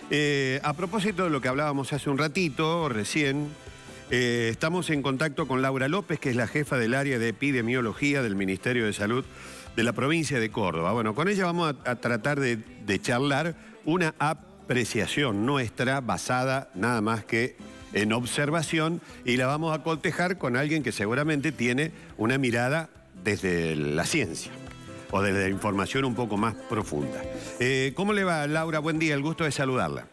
A propósito de lo que hablábamos hace un ratito, recién, estamos en contacto con Laura López, que es la jefa del área de epidemiología del Ministerio de Salud de la provincia de Córdoba. Bueno, con ella vamos a tratar de charlar una apreciación nuestra basada nada más que en observación, y la vamos a cotejar con alguien que seguramente tiene una mirada desde la ciencia o desde la información un poco más profunda. ¿Cómo le va, Laura? Buen día, el gusto de saludarla.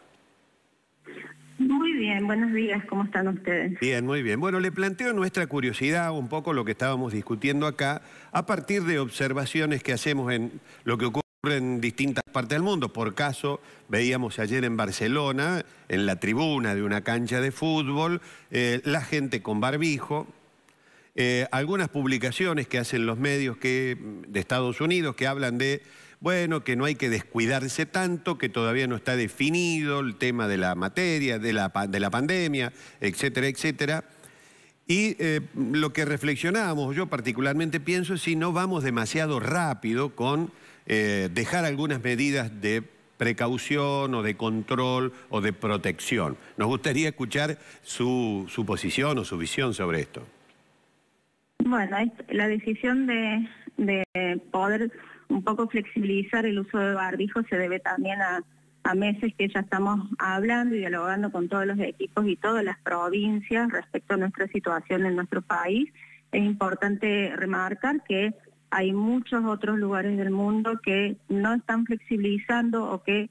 Muy bien, buenos días, ¿cómo están ustedes? Bien, muy bien. Bueno, le planteo nuestra curiosidad, un poco lo que estábamos discutiendo acá, a partir de observaciones que hacemos en lo que ocurre en distintas partes del mundo. Por caso, veíamos ayer en Barcelona, en la tribuna de una cancha de fútbol, la gente con barbijo. Algunas publicaciones que hacen los medios de Estados Unidos que hablan de, bueno, que no hay que descuidarse tanto, que todavía no está definido el tema de la materia, de la pandemia, etcétera, etcétera. Y lo que reflexionábamos, yo particularmente pienso, si no vamos demasiado rápido con dejar algunas medidas de precaución o de control o de protección. Nos gustaría escuchar su posición o su visión sobre esto. Bueno, la decisión de poder un poco flexibilizar el uso de barbijo se debe también a meses que ya estamos hablando y dialogando con todos los equipos y todas las provincias respecto a nuestra situación en nuestro país. Es importante remarcar que hay muchos otros lugares del mundo que no están flexibilizando o que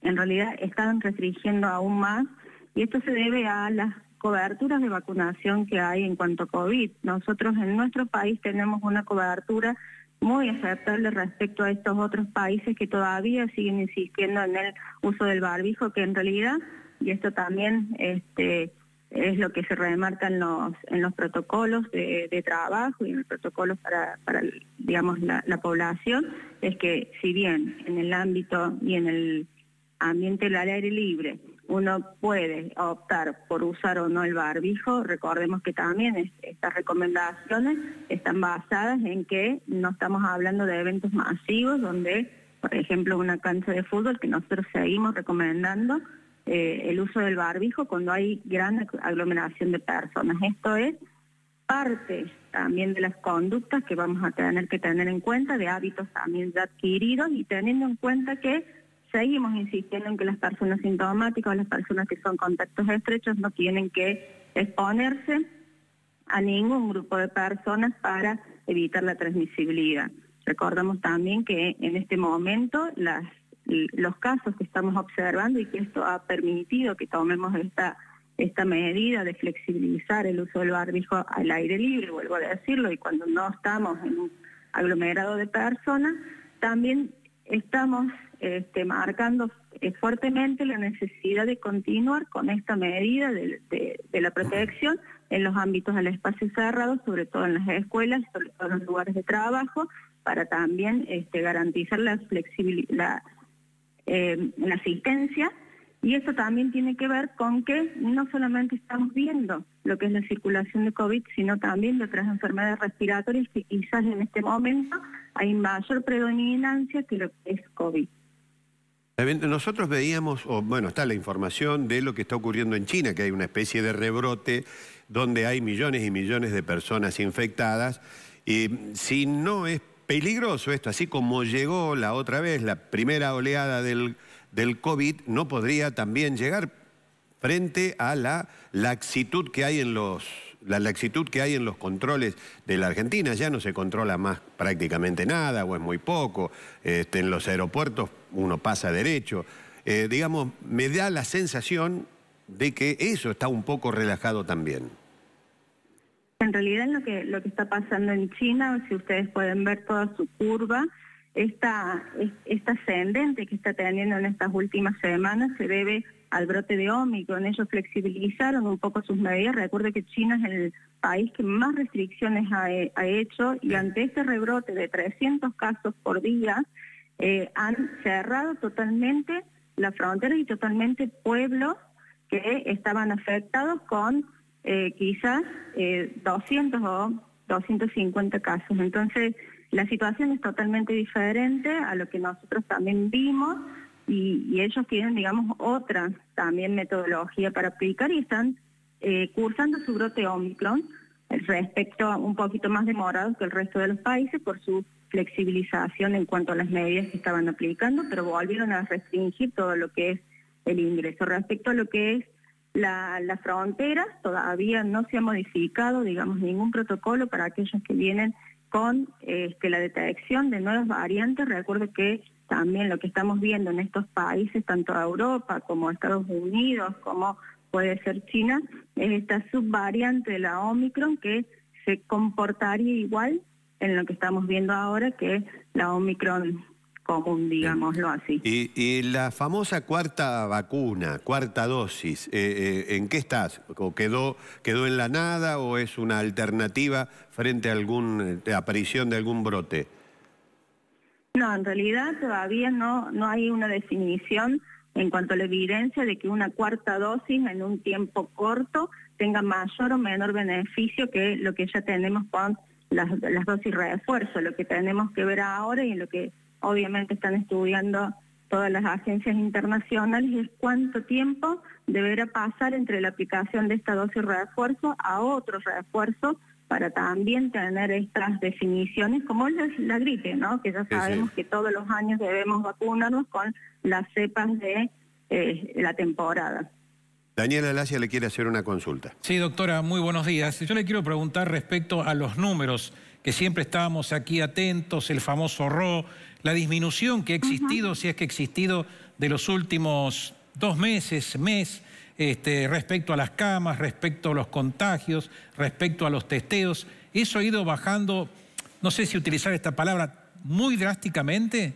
en realidad están restringiendo aún más, y esto se debe a las coberturas de vacunación que hay en cuanto a COVID. Nosotros en nuestro país tenemos una cobertura muy aceptable respecto a estos otros países que todavía siguen insistiendo en el uso del barbijo, que en realidad, y esto también es lo que se remarca en los protocolos de trabajo y en los protocolos para digamos, la población, es que si bien en el ámbito y en el ambiente del aire libre uno puede optar por usar o no el barbijo, recordemos que también estas recomendaciones están basadas en que no estamos hablando de eventos masivos donde, por ejemplo, una cancha de fútbol, que nosotros seguimos recomendando el uso del barbijo cuando hay gran aglomeración de personas. Esto es parte también de las conductas que vamos a tener que tener en cuenta, de hábitos también ya adquiridos, y teniendo en cuenta que seguimos insistiendo en que las personas sintomáticas o las personas que son contactos estrechos no tienen que exponerse a ningún grupo de personas para evitar la transmisibilidad. Recordamos también que en este momento los casos que estamos observando y que esto ha permitido que tomemos esta medida de flexibilizar el uso del barbijo al aire libre, vuelvo a decirlo, y cuando no estamos en un aglomerado de personas, también estamos marcando fuertemente la necesidad de continuar con esta medida de la protección en los ámbitos del espacio cerrado, sobre todo en las escuelas, sobre todo en los lugares de trabajo, para también garantizar la flexibilidad, la asistencia. Y eso también tiene que ver con que no solamente estamos viendo lo que es la circulación de COVID, sino también de otras enfermedades respiratorias que quizás en este momento hay mayor predominancia que lo que es COVID. Nosotros veíamos, bueno, está la información de lo que está ocurriendo en China, que hay una especie de rebrote donde hay millones y millones de personas infectadas. Y si no es peligroso esto, así como llegó la otra vez, la primera oleada del COVID, ¿no podría también llegar frente a la laxitud que hay en los controles de la Argentina? Ya no se controla más prácticamente nada, o es muy poco. En los aeropuertos uno pasa derecho. Digamos, me da la sensación de que eso está un poco relajado también. En realidad lo que está pasando en China, si ustedes pueden ver toda su curva, esta ascendente que está teniendo en estas últimas semanas se debe al brote de Ómicron. Ellos flexibilizaron un poco sus medidas. Recuerde que China es el país que más restricciones ha hecho, y ante este rebrote de 300 casos por día, han cerrado totalmente la frontera y totalmente pueblos que estaban afectados con quizás 200 o 250 casos. Entonces, la situación es totalmente diferente a lo que nosotros también vimos y ellos tienen, digamos, otra también metodología para aplicar y están cursando su brote Omicron respecto a un poquito más demorado que el resto de los países por su flexibilización en cuanto a las medidas que estaban aplicando, pero volvieron a restringir todo lo que es el ingreso. Respecto a lo que es la frontera, todavía no se ha modificado, digamos, ningún protocolo para aquellos que vienen con la detección de nuevas variantes. Recuerdo que también lo que estamos viendo en estos países, tanto Europa como Estados Unidos, como puede ser China, es esta subvariante de la Omicron que se comportaría igual en lo que estamos viendo ahora que la Omicron común, digámoslo así. Y la famosa cuarta vacuna, cuarta dosis, ¿en qué estás? ¿O quedó en la nada o es una alternativa frente a alguna aparición de algún brote? No, en realidad todavía no hay una definición en cuanto a la evidencia de que una cuarta dosis en un tiempo corto tenga mayor o menor beneficio que lo que ya tenemos con las dosis refuerzo. Lo que tenemos que ver ahora y en lo que obviamente están estudiando todas las agencias internacionales es cuánto tiempo deberá pasar entre la aplicación de esta dosis refuerzo a otro refuerzo para también tener estas definiciones como la gripe, ¿no? Que ya sabemos que todos los años debemos vacunarnos con las cepas de la temporada. Daniela Lacia le quiere hacer una consulta. Sí, doctora, muy buenos días. Yo le quiero preguntar respecto a los números, que siempre estábamos aquí atentos, el famoso RO, la disminución que ha existido, si es que ha existido, de los últimos 2 meses, respecto a las camas, respecto a los contagios, respecto a los testeos. ¿Eso ha ido bajando, no sé si utilizar esta palabra, muy drásticamente?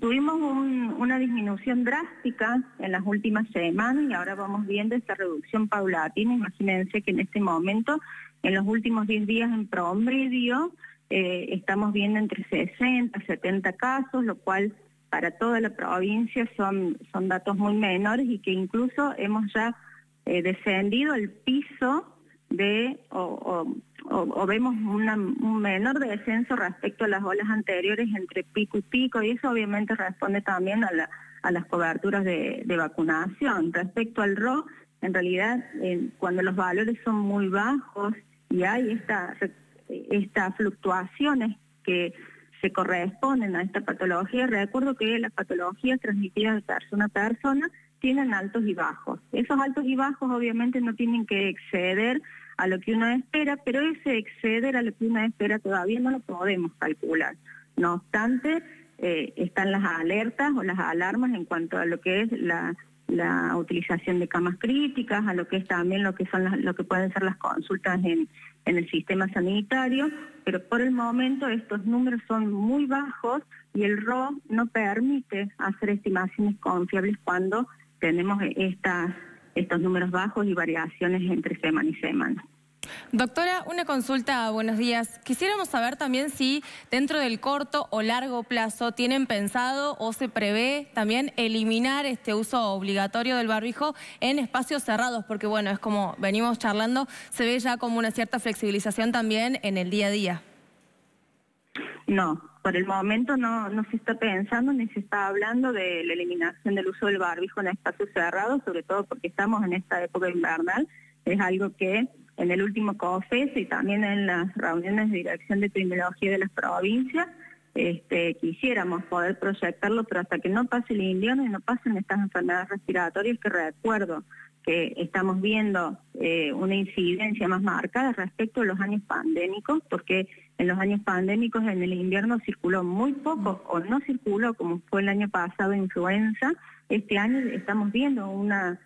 Tuvimos una disminución drástica en las últimas semanas y ahora vamos viendo esta reducción paulatina. Imagínense que en este momento, en los últimos 10 días en promedio, estamos viendo entre 60 y 70 casos, lo cual para toda la provincia son datos muy menores y que incluso hemos ya descendido al piso de, o vemos un menor descenso respecto a las olas anteriores entre pico y pico, y eso obviamente responde también a las coberturas de vacunación. Respecto al RO, en realidad cuando los valores son muy bajos y hay estas fluctuaciones que se corresponden a esta patología, recuerdo que las patologías transmitidas de persona a persona tienen altos y bajos. Esos altos y bajos obviamente no tienen que exceder a lo que uno espera, pero ese exceder a lo que uno espera todavía no lo podemos calcular. No obstante, están las alertas o las alarmas en cuanto a lo que es la utilización de camas críticas, a lo que es también lo que pueden ser las consultas en el sistema sanitario, pero por el momento estos números son muy bajos y el RO no permite hacer estimaciones confiables cuando tenemos estos números bajos y variaciones entre semana y semana. Doctora, una consulta, buenos días. Quisiéramos saber también si dentro del corto o largo plazo tienen pensado o se prevé también eliminar este uso obligatorio del barbijo en espacios cerrados, porque bueno, es como venimos charlando, se ve ya como una cierta flexibilización también en el día a día. No, por el momento no se está pensando ni se está hablando de la eliminación del uso del barbijo en espacios cerrados, sobre todo porque estamos en esta época invernal. Es algo que en el último COFES y también en las reuniones de dirección de epidemiología de las provincias, quisiéramos poder proyectarlo, pero hasta que no pase el invierno y no pasen estas enfermedades respiratorias, que recuerdo que estamos viendo una incidencia más marcada respecto a los años pandémicos, porque en los años pandémicos en el invierno circuló muy poco o no circuló, como fue el año pasado influenza. Este año estamos viendo una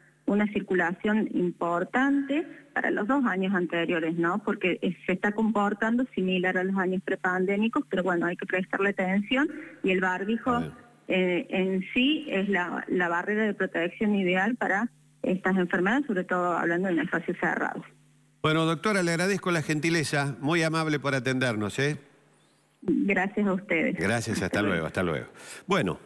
circulación importante para los 2 años anteriores, ¿no? Porque se está comportando similar a los años prepandémicos, pero bueno, hay que prestarle atención y el barbijo en sí es la barrera de protección ideal para estas enfermedades, sobre todo hablando en espacios cerrados. Bueno, doctora, le agradezco la gentileza, muy amable por atendernos, ¿eh? Gracias a ustedes. Gracias, hasta luego, hasta luego. Bueno,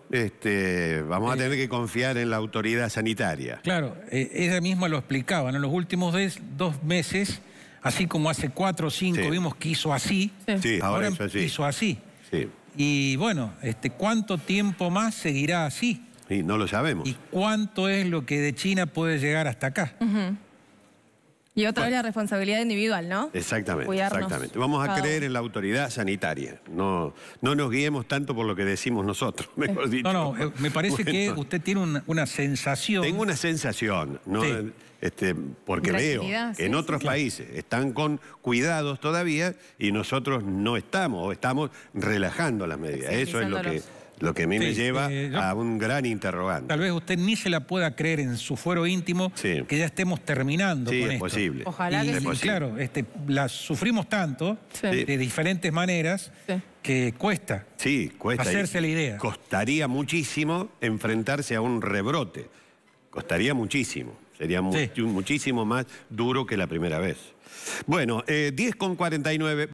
vamos a tener que confiar en la autoridad sanitaria. Claro, ella misma lo explicaba, ¿no? En los últimos 2 meses, así como hace 4 o 5 vimos que hizo así, Sí, ahora hizo así. Hizo así. Sí. Y bueno, ¿cuánto tiempo más seguirá así? Y no lo sabemos. ¿Y cuánto es lo que de China puede llegar hasta acá? Y otra vez la responsabilidad individual, ¿no? Exactamente, Cuidarnos exactamente. Vamos a creer en la autoridad sanitaria. No nos guiemos tanto por lo que decimos nosotros, mejor dicho. No, me parece que usted tiene una sensación. Tengo una sensación, ¿no? Sí. Porque veo que en otros países están con cuidados todavía y nosotros no estamos, o estamos relajando las medidas. Eso es lo que a mí me lleva a un gran interrogante. Tal vez usted ni se la pueda creer en su fuero íntimo que ya estemos terminando con esto. Sí, es posible. Ojalá que sí. Claro, las sufrimos tanto de diferentes maneras que cuesta, hacerse la idea. Costaría muchísimo enfrentarse a un rebrote. Costaría muchísimo. Sería muchísimo más duro que la primera vez. Bueno, 10:49.